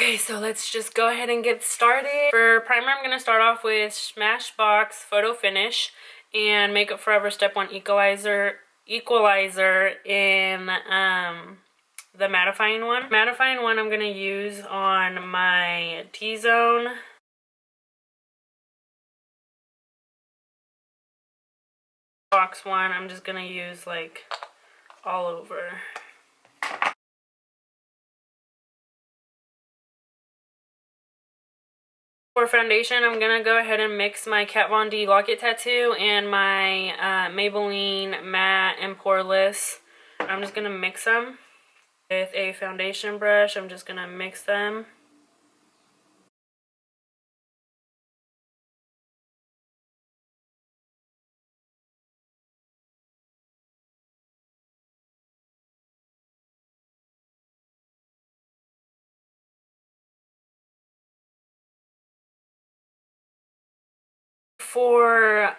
Okay, so let's just go ahead and get started. For primer, I'm going to start off with Smashbox Photo Finish and Makeup Forever Step 1 Equalizer in the mattifying one. Mattifying one I'm going to use on my T-zone. Box one I'm just going to use like all over. For foundation, I'm going to go ahead and mix my Kat Von D Locket Tattoo and my Maybelline Matte+Poreless. I'm just going to mix them. With a foundation brush, I'm just going to mix them. For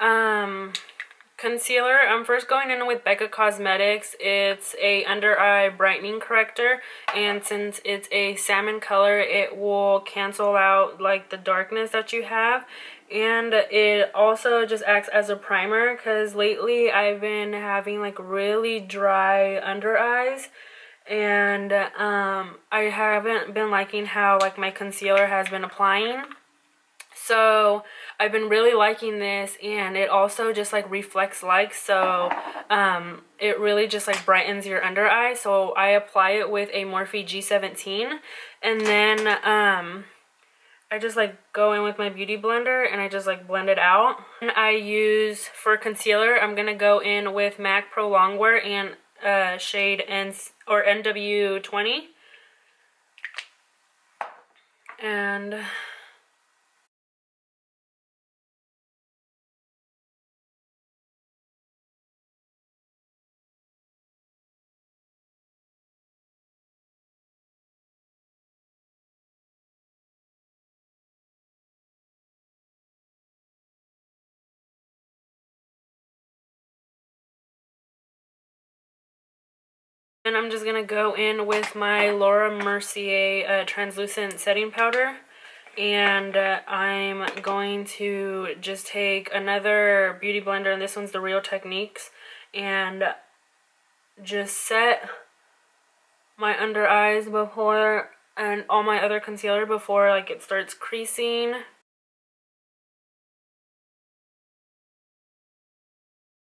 concealer, I'm first going in with Becca Cosmetics. It's a under eye brightening corrector, and since it's a salmon color, it will cancel out like the darkness that you have, and it also just acts as a primer because lately I've been having like really dry under eyes, and I haven't been liking how like my concealer has been applying. So I've been really liking this, and it also just like reflects light, so it really just like brightens your under eye. So I apply it with a Morphe G17, and then I just like go in with my beauty blender and I just like blend it out. And I use for concealer, I'm gonna go in with MAC Pro Longwear and shade NW20, and and I'm just going to go in with my Laura Mercier translucent setting powder. And I'm going to just take another beauty blender, and this one's the Real Techniques, and just set my under eyes before, and all my other concealer before like it starts creasing.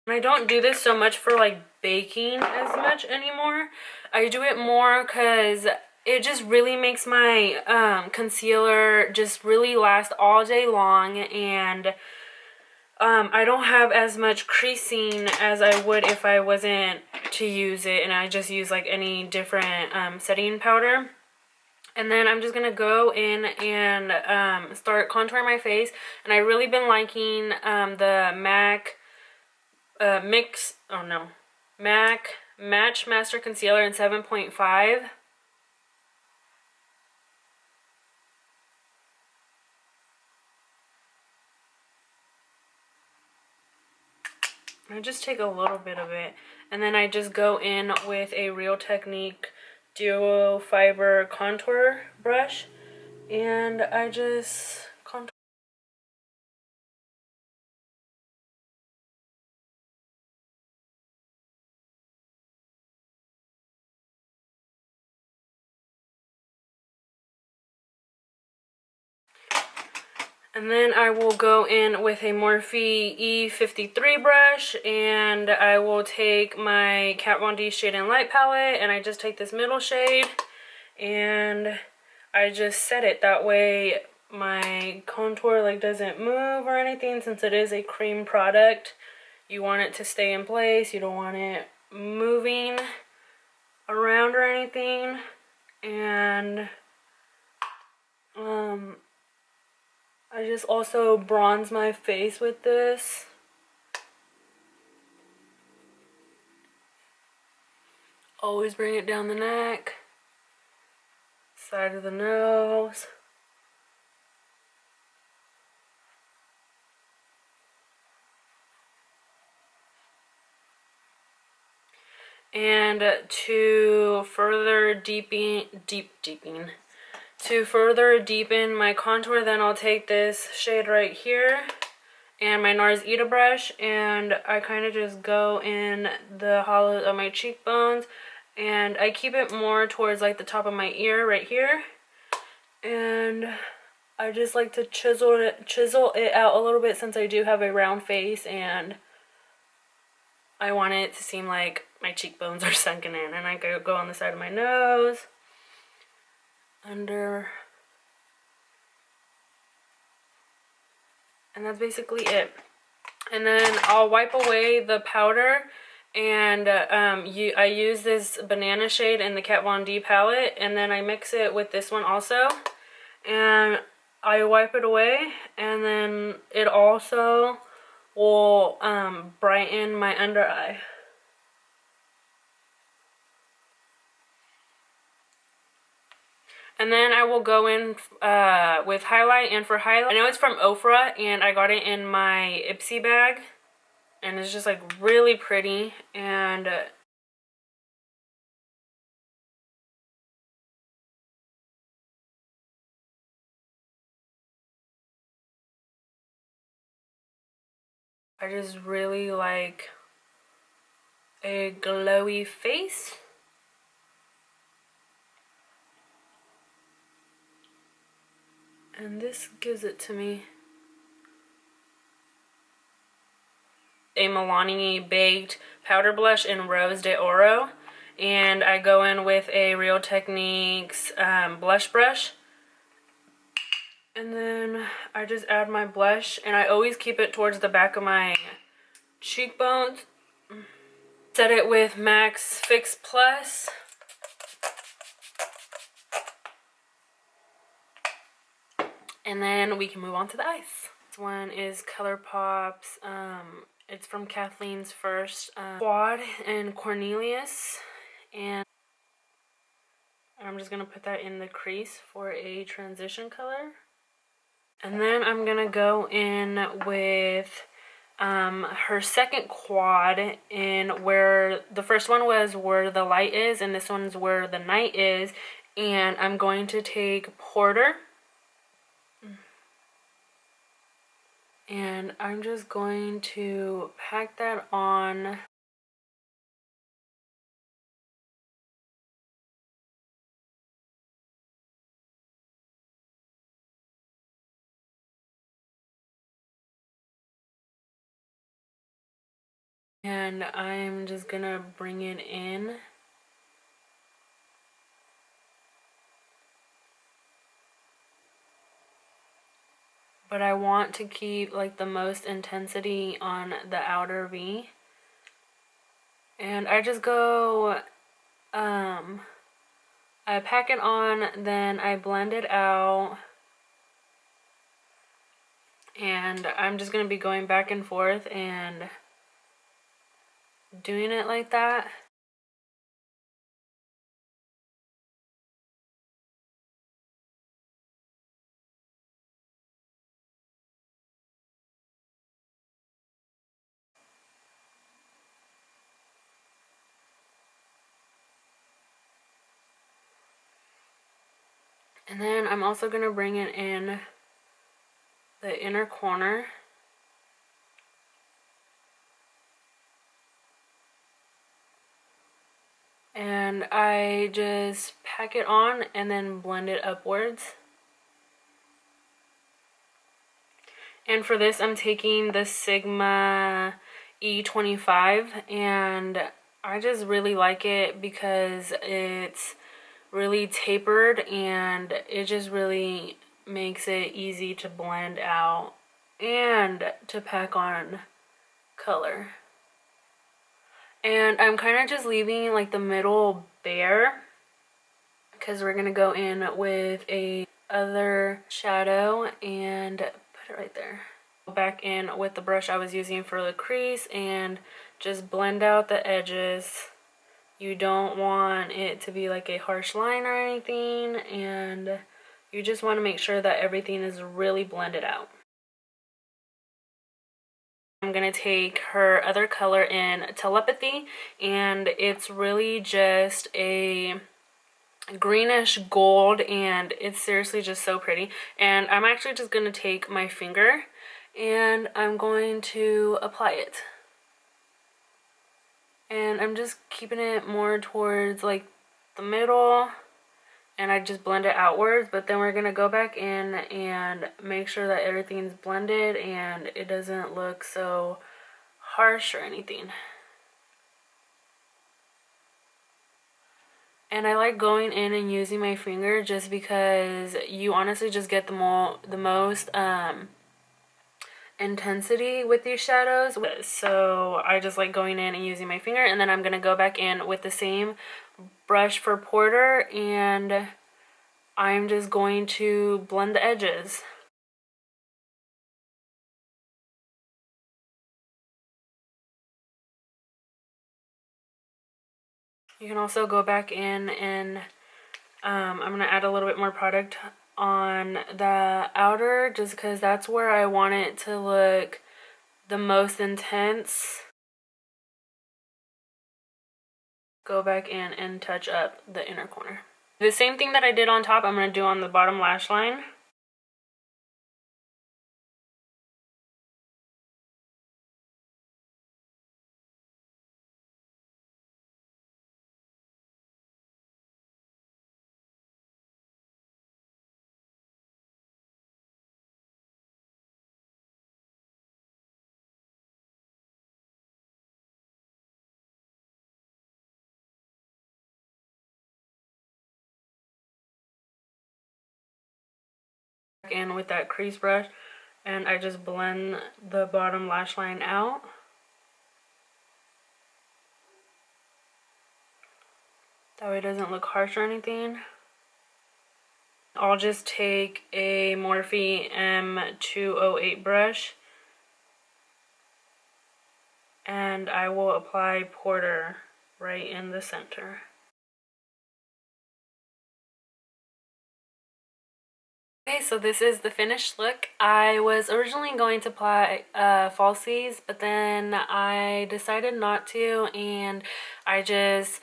I don't do this so much for like baking as much anymore. I do it more because it just really makes my concealer just really last all day long, and I don't have as much creasing as I would if I wasn't to use it and I just use like any different setting powder. And then I'm just going to go in and start contouring my face. And I've really been liking the MAC Matchmaster Concealer in 7.5. I just take a little bit of it, and then I just go in with a Real Technique Duo Fiber Contour brush, and I just contour. And then I will go in with a Morphe E53 brush, and I will take my Kat Von D Shade and Light palette, and I just take this middle shade, and I just set it. That way my contour like doesn't move or anything, since it is a cream product. You want it to stay in place. You don't want it moving around or anything. And I just also bronze my face with this. Always bring it down the neck, side of the nose. And to further deepen To further deepen my contour, then I'll take this shade right here and my NARS Ita brush, and I kind of just go in the hollow of my cheekbones, and I keep it more towards like the top of my ear right here, and I just like to chisel it out a little bit since I do have a round face and I want it to seem like my cheekbones are sunken in. And I go on the side of my nose, under, and that's basically it. And then I'll wipe away the powder, and I use this banana shade in the Kat Von D palette, and then I mix it with this one also, and I wipe it away, and then it also will brighten my under eye. And then I will go in with highlight, and for highlight, I know it's from Ofra, and I got it in my Ipsy bag, and it's just like really pretty, and I just really like a glowy face. And this gives it to me. A Milani Baked Powder Blush in Rose de Oro. And I go in with a Real Techniques blush brush. And then I just add my blush. And I always keep it towards the back of my cheekbones. Set it with MAC's Fix Plus. And then we can move on to the eyes. This one is Colourpop's, it's from Kathleen's first quad in Cornelious. And I'm just going to put that in the crease for a transition color. And then I'm going to go in with her second quad, in where the first one was where the light is, and this one's where the night is. And I'm going to take Porter. And I'm just going to pack that on. And I'm just gonna bring it in. But I want to keep like the most intensity on the outer V. And I just go, I pack it on, then I blend it out. And I'm just going to be going back and forth and doing it like that. And then I'm also going to bring it in the inner corner. And I just pack it on and then blend it upwards. And for this, I'm taking the Sigma E25, and I just really like it because it's really tapered and it just really makes it easy to blend out and to pack on color. And I'm kind of just leaving like the middle bare because we're gonna go in with a other shadow and put it right there. Back in with the brush I was using for the crease and just blend out the edges. You don't want it to be like a harsh line or anything, and you just want to make sure that everything is really blended out. I'm going to take her other color in Telepathy, and it's really just a greenish gold, and it's seriously just so pretty. And I'm actually just going to take my finger and I'm going to apply it. And I'm just keeping it more towards like the middle, and I just blend it outwards. But then we're going to go back in and make sure that everything's blended and it doesn't look so harsh or anything. And I like going in and using my finger just because you honestly just get the most intensity with these shadows. So I just like going in and using my finger, and then I'm going to go back in with the same brush for Porter, and I'm just going to blend the edges. You can also go back in and I'm going to add a little bit more product on the outer, just because that's where I want it to look the most intense. Go back in and touch up the inner corner. The same thing that I did on top, I'm going to do on the bottom lash line. In with that crease brush, and I just blend the bottom lash line out. That way it doesn't look harsh or anything. I'll just take a Morphe M208 brush and I will apply Porter right in the center. Okay, so this is the finished look. I was originally going to apply falsies, but then I decided not to, and I just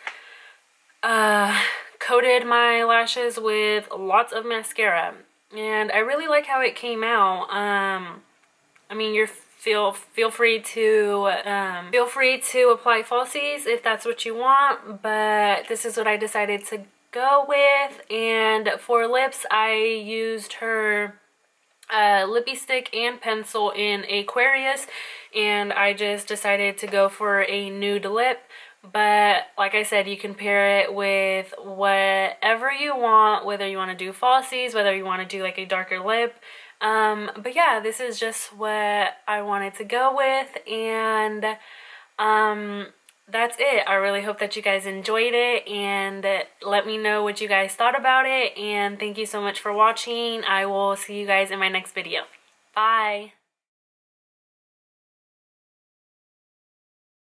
coated my lashes with lots of mascara, and I really like how it came out. I mean, feel free to apply falsies if that's what you want, but this is what I decided to go with. And for lips, I used her Lippie stick and pencil in Aquarius, and I just decided to go for a nude lip. But like I said, you can pair it with whatever you want, whether you want to do falsies, whether you want to do like a darker lip. But yeah, this is just what I wanted to go with, and that's it. I really hope that you guys enjoyed it, and let me know what you guys thought about it, and thank you so much for watching. I will see you guys in my next video. Bye!